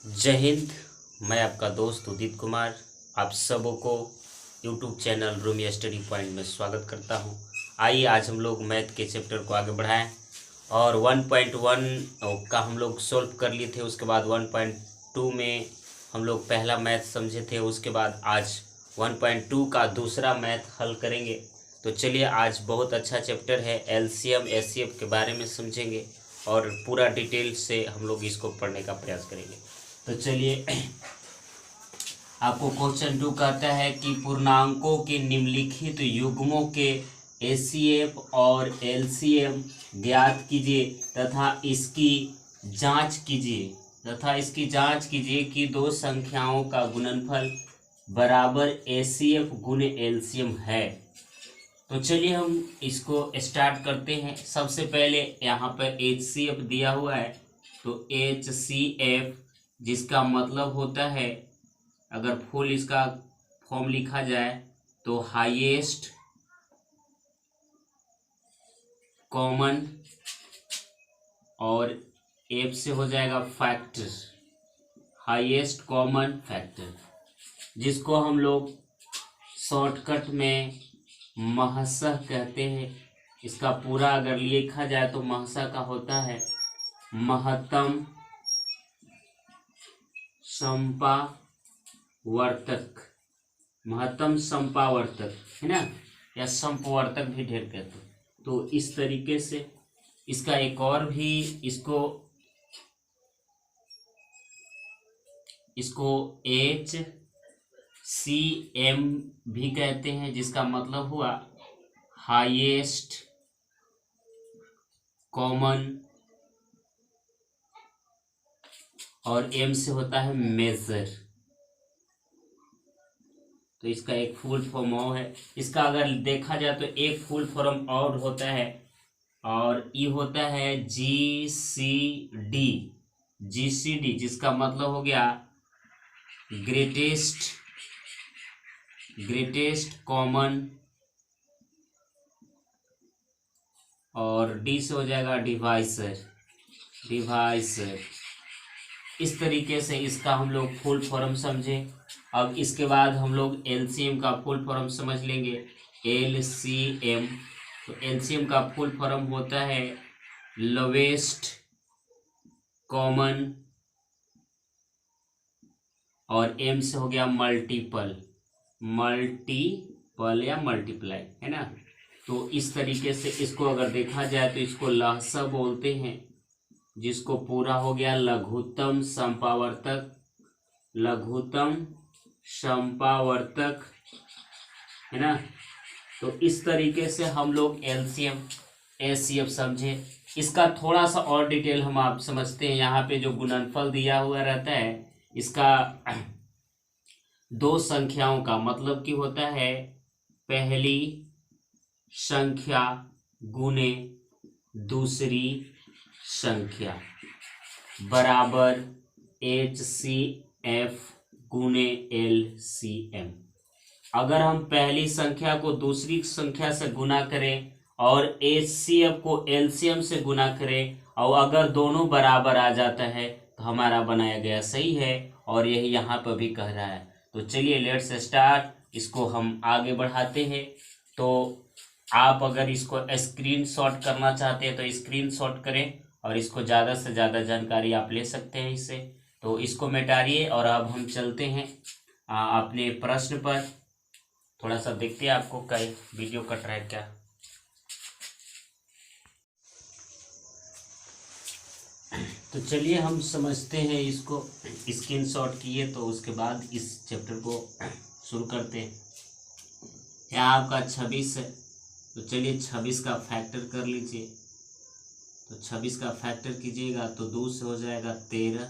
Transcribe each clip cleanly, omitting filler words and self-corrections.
जय हिंद। मैं आपका दोस्त उदित कुमार आप सबों को YouTube channel Rumi study point में स्वागत करता हूं। आइए आज हम लोग मैथ के चैप्टर को आगे बढ़ाएं और 1.1 का हम लोग सोल्व कर लिए थे। उसके बाद 1.2 में हम लोग पहला मैथ समझे थे। उसके बाद आज 1.2 का दूसरा मैथ हल करेंगे। तो चलिए आज बहुत अच्छा चैप्टर है, एलसीएम एचसीएफ के बारे में समझेंगे और पूरा डिटेल से हम लोग इसको पढ़ने का प्रयास करेंगे। तो चलिए आपको क्वेश्चन 2 कहता है कि पूर्णांकों के निम्नलिखित युग्मों के एचसीएफ और एलसीएम ज्ञात कीजिए तथा इसकी जांच कीजिए कि दो संख्याओं का गुणनफल बराबर एचसीएफ गुणे एलसीएम है। तो चलिए हम इसको स्टार्ट करते हैं। सबसे पहले यहाँ पर एचसीएफ दिया हुआ है, तो एचसीएफ जिसका मतलब होता है, अगर फुल इसका फॉर्म लिखा जाए तो हाईएस्ट कॉमन और एफ से हो जाएगा फैक्टर, हाईएस्ट कॉमन फैक्टर, जिसको हम लोग शॉर्टकट में महसा कहते हैं। इसका पूरा अगर लिखा जाए तो महसा का होता है महत्तम संपावर्तक है ना, या संपवर्तक भी ढेर कहते हैं। तो इस तरीके से इसका एक और भी इसको एच सी एम भी कहते हैं, जिसका मतलब हुआ हाईएस्ट कॉमन और एम से होता है मेजर। तो इसका एक फुल फॉर्म और है। इसका अगर देखा जाए तो एक फुल फॉर्म और होता है, और ये होता है जीसीडी, जिसका मतलब हो गया ग्रेटेस्ट कॉमन, और डी से हो जाएगा डिवाइसर। इस तरीके से इसका हम लोग फुल फॉर्म समझे। अब इसके बाद हम लोग एलसीएम का फुल फॉर्म समझ लेंगे। एलसीएम, तो एलसीएम का फुल फॉर्म होता है लोवेस्ट कॉमन, और एम से हो गया मल्टीपल या मल्टीप्लाई, है ना। तो इस तरीके से इसको अगर देखा जाए तो इसको लहसा बोलते हैं, जिसको पूरा हो गया लघुत्तम संपावर्तक, है ना। तो इस तरीके से हम लोग एलसीएम एचसीएफ समझे। इसका थोड़ा सा और डिटेल हम आप समझते हैं। यहाँ पे जो गुणनफल दिया हुआ रहता है, इसका दो संख्याओं का मतलब कि होता है पहली संख्या गुने दूसरी संख्या बराबर एचसीएफ गुने एलसीएम। अगर हम पहली संख्या को दूसरी संख्या से गुना करें और एचसीएफ को एलसीएम से गुना करें, और अगर दोनों बराबर आ जाता है तो हमारा बनाया गया सही है, और यही यहाँ पर भी कह रहा है। तो चलिए लेट्स स्टार्ट, इसको हम आगे बढ़ाते हैं। तो आप अगर इसको स्क्रीनशॉट करना चाहते हैं तो स्क्रीनशॉट करें, और इसको ज़्यादा से ज़्यादा जानकारी आप ले सकते हैं इससे। तो इसको मिटाइए और अब हम चलते हैं अपने प्रश्न पर। थोड़ा सा देखते हैं आपको कई वीडियो कट रहा है क्या। तो चलिए हम समझते हैं इसको। स्क्रीनशॉट किए तो उसके बाद इस चैप्टर को शुरू करते हैं। यहाँ आपका 26 है, तो चलिए 26 का फैक्टर कर लीजिए। तो 26 का फैक्टर कीजिएगा तो 2 से हो जाएगा 13।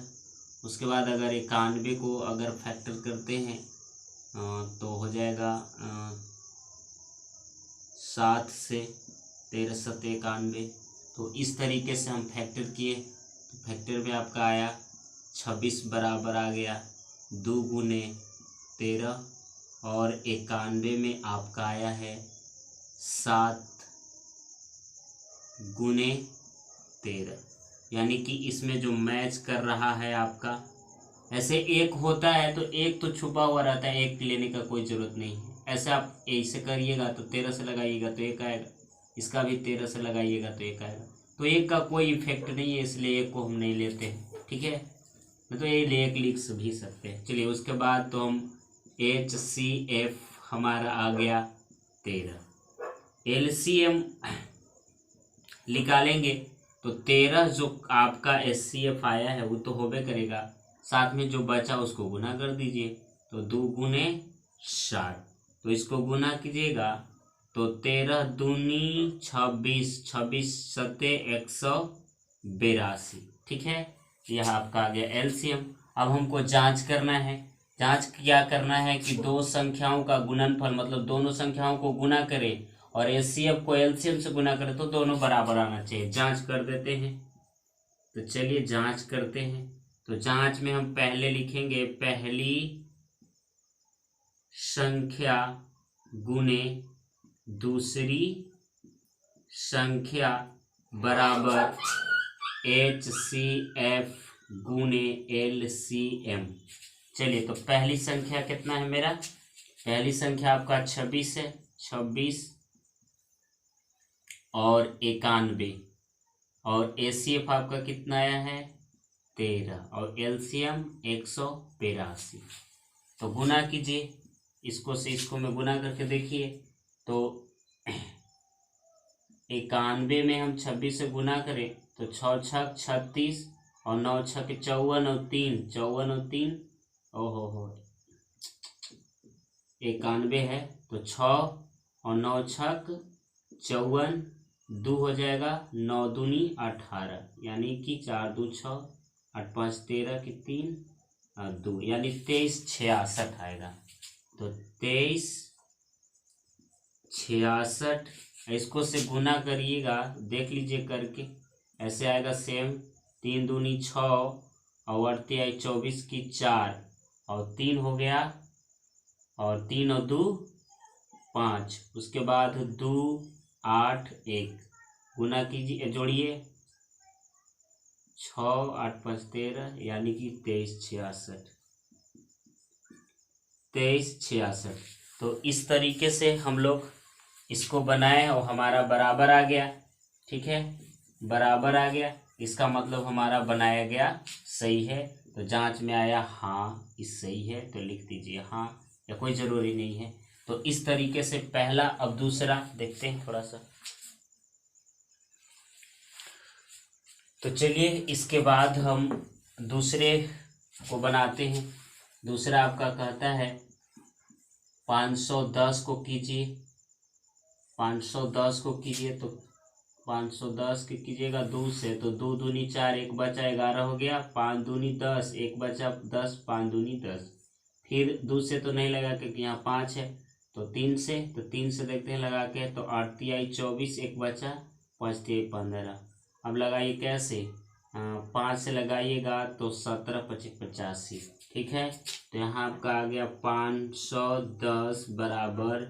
उसके बाद अगर 91 को अगर फैक्टर करते हैं तो हो जाएगा 7 से 13 7 91। तो इस तरीके से हम फैक्टर किए, तो फैक्टर में आपका आया 26 बराबर आ गया 2 गुने 13, और 91 में आपका आया है 7 गुने 13। यानी कि इसमें जो मैच कर रहा है आपका ऐसे एक होता है तो एक तो छुपा हुआ रहता है, एक लेने का कोई ज़रूरत नहीं है। ऐसे आप ऐसे करिएगा तो 13 से लगाइएगा तो एक आएगा, इसका भी 13 से लगाइएगा तो एक आएगा। तो एक का कोई इफेक्ट नहीं है, इसलिए एक को हम नहीं लेते हैं, ठीक है। तो ये एक लिख भी सकते हैं। चलिए उसके बाद तो हम HCF हमारा आ गया 13। LCM निकालेंगे तो 13 जो आपका HCF आया है वो तो होबे करेगा, साथ में जो बचा उसको गुना कर दीजिए। तो 2 गुने 60, तो इसको गुना कीजिएगा तो 13 दूनी 26, 26 सत्ते 182, ठीक है। यह आपका आ गया LCM। अब हमको जांच करना है। जांच क्या करना है कि दो संख्याओं का गुणनफल, मतलब दोनों संख्याओं को गुना करें और HCF को LCM से गुना करें तो दोनों बराबर आना चाहिए। जांच कर देते हैं। तो चलिए जांच करते हैं। तो जांच में हम पहले लिखेंगे पहली संख्या गुने दूसरी संख्या बराबर HCF गुने LCM। चलिए तो पहली संख्या कितना है मेरा, पहली संख्या आपका 26 है, 26 और 91, और HCF आपका कितना आया है 13 और LCM 182। तो गुना कीजिए, इसको से इसको में गुना करके देखिए। तो 91 में हम 26 से गुना करें तो 6 छक 36 और 9 छक 54 और 3 54 और 3 ओहो 91 है तो 6 और 9 छक 54, 2 हो जाएगा, 9 दूनी 18, यानी कि 4 2 6, 8 5 13 की 3 और 2, यानी 2366 आएगा। तो 2366, इसको से गुना करिएगा, देख लीजिए करके, ऐसे आएगा सेम। 3 दूनी 6 और 8 आई 24 की 4 और 3 हो गया, और 3 और 2 5, उसके बाद 2 8 1, गुना कीजिए, जोड़िए 6 8 5 13, यानी कि 2366। तो इस तरीके से हम लोग इसको बनाए और हमारा बराबर आ गया, ठीक है, बराबर आ गया। इसका मतलब हमारा बनाया गया सही है। तो जांच में आया हाँ इस सही है, तो लिख दीजिए हाँ, या कोई ज़रूरी नहीं है। तो इस तरीके से पहला। अब दूसरा देखते हैं थोड़ा सा। तो चलिए इसके बाद हम दूसरे को बनाते हैं। दूसरा आपका कहता है 510 को कीजिए, 510 को कीजिए। तो 510 के कीजिएगा 2 से, तो 2 दूनी 4, एक बचा 11 हो गया, 5 दूनी 10, एक बचा 10, 5 दूनी 10। फिर 2 से तो नहीं लगा क्योंकि यहाँ 5 है, तो 3 से, तो 3 से देखते हैं लगा के, तो 8 तिहाई 24, एक बचा 5 तिहाई 15। अब लगाइए कैसे, 5 से लगाइएगा तो 17 25 85, ठीक है। तो यहाँ आपका आ गया 510 बराबर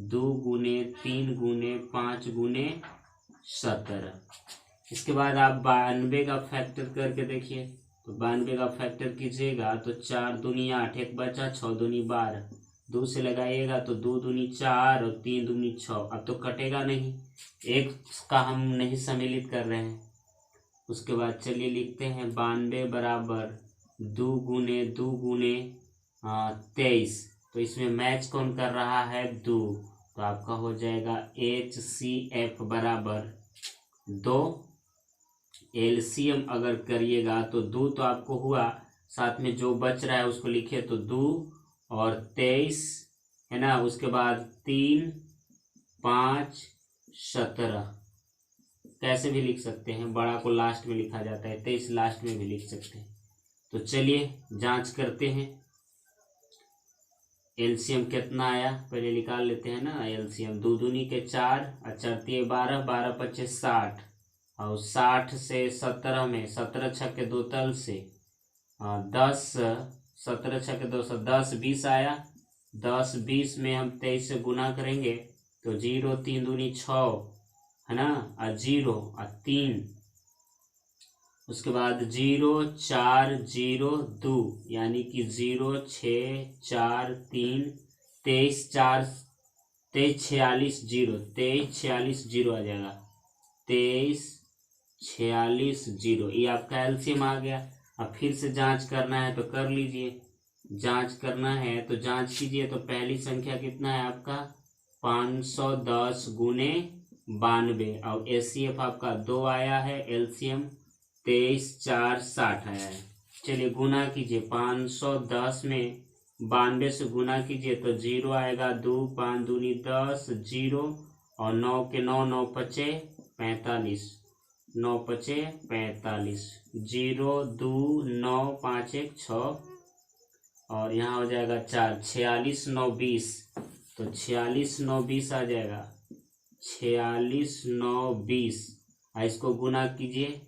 2 गुने 3 गुने 5 गुने 17। इसके बाद आप 92 का फैक्टर करके देखिए। तो 92 का फैक्टर कीजिएगा तो 4 दूनी 8, एक बचा 6 दूनी 12, 2 से लगाइएगा तो 2 दूनी 4 और 3 दूनी 6। अब तो कटेगा नहीं, एक का हम नहीं सम्मिलित कर रहे हैं। उसके बाद चलिए लिखते हैं 92 बराबर 2 गुने 23। तो इसमें मैच कौन कर रहा है 2, तो आपका हो जाएगा HCF बराबर 2। LCM अगर करिएगा तो 2 तो आपको हुआ, साथ में जो बच रहा है उसको लिखिए, तो 2 और 23 है ना। उसके बाद 3 5 17, कैसे भी लिख सकते हैं, बड़ा को लास्ट में लिखा जाता है, 23 लास्ट में भी लिख सकते हैं। तो चलिए जांच करते हैं LCM कितना आया, पहले निकाल लेते हैं ना LCM। 2 दूनी के 4 और 4 12, 12 25 60, और 60 से 17 में 17 छक्के 2 तल से 10, 17 छक्के 2 से 10 20 आया। 10 20 में हम 23 से गुना करेंगे तो 0 3 दूनी 6 है ना, और 0 और 3 उसके बाद 0402 यानी कि 0643 2346 आ जाएगा। 2346 ये आपका एलसीएम आ गया। अब फिर से जांच करना है तो कर लीजिए। जांच करना है तो जांच कीजिए। तो पहली संख्या कितना है आपका 510 गुने 92 और एचसीएफ आपका 2 आया है। एलसीएम 23,460 आया है। चलिए गुना कीजिए। 510 में 92 से गुना कीजिए तो 0 आएगा। 2 5 दूनी 10 0 और 9 के 9 9 पचे 45 9 पचे 45 0 2 9 5 1 6 और यहाँ हो जाएगा 4 46 9 20 तो 46 9 20 आ जाएगा। 46 9 20 इसको गुना कीजिए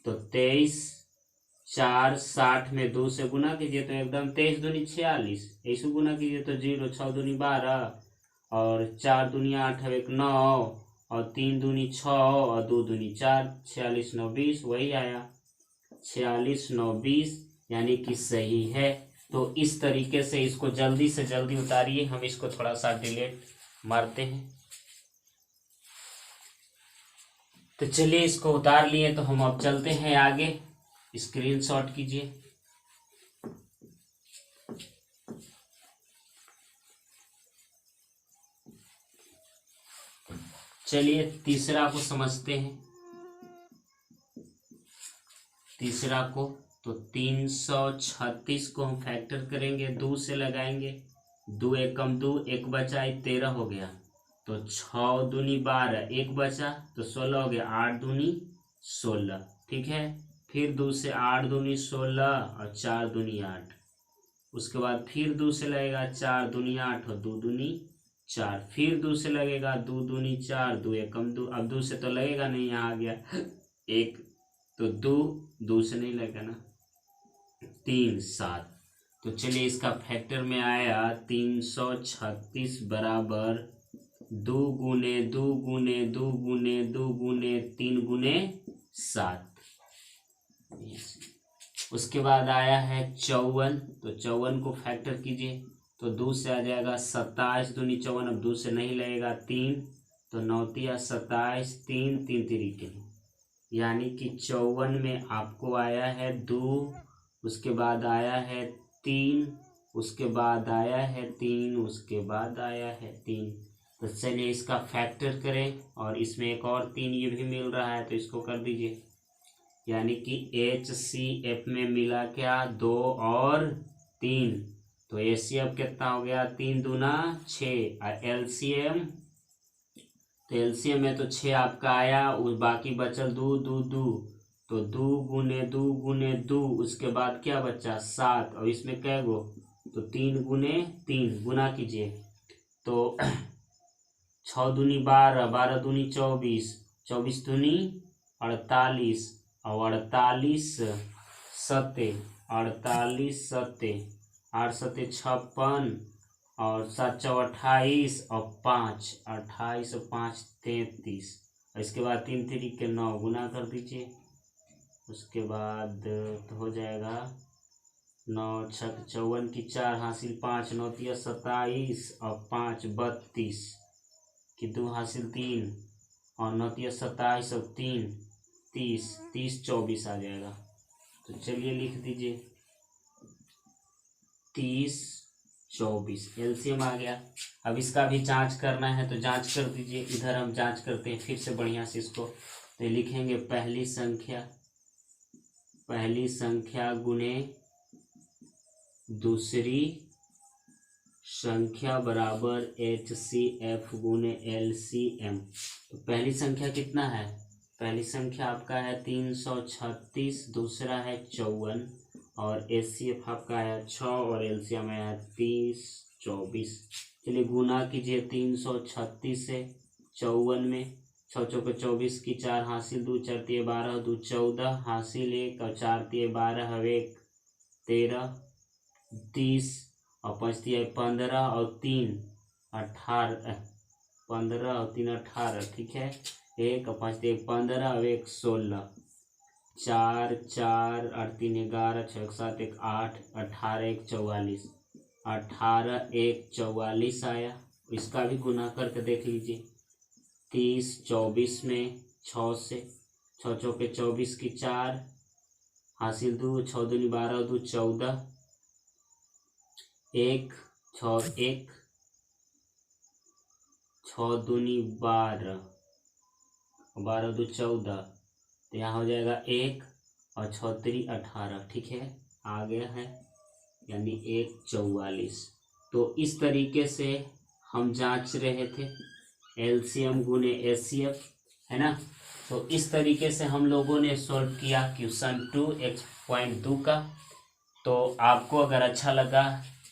तो 23,460 में 2 से गुना कीजिए तो एकदम 23 दूनी 46। ऐसे गुना कीजिए तो 0 6 दूनी 12 और 4 दूनी 8 1 9 और 3 दूनी 6 और 2 दूनी 4 46 9 20 वही आया। 46 9 20 यानी कि सही है। तो इस तरीके से इसको जल्दी से जल्दी उतारिए। हम इसको थोड़ा सा डिलीट मारते हैं। तो चलिए इसको उतार लिए तो हम अब चलते हैं आगे। स्क्रीनशॉट कीजिए। चलिए तीसरा को समझते हैं। तीसरा को तो 336 को हम फैक्टर करेंगे। 2 से लगाएंगे। 2 एकम 2 1 बचा 13 हो गया। तो 6 दूनी 12 1 बचा तो 16 हो गया। 8 दूनी 16 ठीक है। फिर 2 से 8 दूनी 16 और 4 दूनी 8। उसके बाद फिर 2 से लगेगा 4 दूनी 8 और 2 दूनी 4। फिर 2 से लगेगा 2 दूनी 4 2 एकम 2। अब 2 से तो लगेगा नहीं, यहाँ आ गया 1 तो 2 से नहीं लगेगा ना। 3 7 तो चलिए इसका फैक्टर में आया 336 बराबर 2 गुने 2 गुने 2 गुने 2 गुने 3 गुने 7। उसके बाद आया है 54। तो 54 को फैक्टर कीजिए तो 2 से आ जाएगा 27 दूनी 54। अब 2 से नहीं लगेगा 3 तो 9 तिया 27 3 3 तरीके यानी कि 54 में आपको आया है 2। उसके बाद आया है 3 उसके बाद आया है 3 उसके बाद आया है 3। तो चलिए इसका फैक्टर करें और इसमें एक और 3 ये भी मिल रहा है तो इसको कर दीजिए। यानी कि HCF में मिला क्या 2 और 3 तो HCF कितना हो गया 3 दूना 6 और LCM तो LCM में तो 6 आपका आया। उस बाकी बचल 2 2 2 तो 2 गुने 2 गुने 2 उसके बाद क्या बचा 7 और इसमें कै गो तो 3 गुने 3 गुना कीजिए तो 6 दूनी 12 12 दूनी 24 24 दूनी 48 और 48 सत्ते 48 सत्ते 8 सत्ते 56 और 7 चौ 28 और 5 28 और 5 33। इसके बाद 3 तरीके 9 गुना कर दीजिए। उसके बाद तो हो जाएगा 9 6 54 की 4 हासिल 5 9 तिया 27 और 5 32 की 2 हासिल 3 और 9 तिया 27 और 3 30 30 24 आ जाएगा। तो चलिए लिख दीजिए 30 24 एलसीएम आ गया। अब इसका भी जांच करना है तो जांच कर दीजिए। इधर हम जांच करते हैं फिर से बढ़िया से इसको। तो लिखेंगे पहली संख्या गुने दूसरी संख्या बराबर HCF गुने LCM। तो पहली संख्या कितना है पहली संख्या आपका है 336 दूसरा है 54 और HCF आपका है 6 और LCM है 30 24। चलिए गुना कीजिए 336 से 54 में 6 चौके 24 की 4 हासिल 2 4 तिये 12 2 14 हासिल 1 और 4 तिये 12 1 13 30 और 5 तिये 15 और 3 18 15 और 3 18 ठीक है। 1 और 5 तिये 15 और 1 16। 4 4 8 3 11 6 7 1 8 18 1 44 18 1 44 आया। इसका भी गुना करके देख लीजिए। 30 24 में 6 से 6 चौके 24 की 4 हासिल 2 6 दूनी 12 2 14 1 6 1 6 दूनी 12 12 2 14 तो यहाँ हो जाएगा 1 और 6 3 18। ठीक है, आ गया है यानी 1 44। तो इस तरीके से हम जांच रहे थे एलसीएम गुने एचसीएफ, है ना। तो इस तरीके से हम लोगों ने सॉल्व किया क्वेश्चन 2 का। तो आपको अगर अच्छा लगा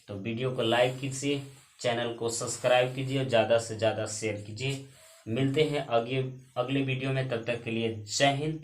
तो वीडियो को लाइक कीजिए, चैनल को सब्सक्राइब कीजिए और ज़्यादा से ज़्यादा शेयर कीजिए। मिलते हैं अगले वीडियो में, तब तक के लिए जय हिंद।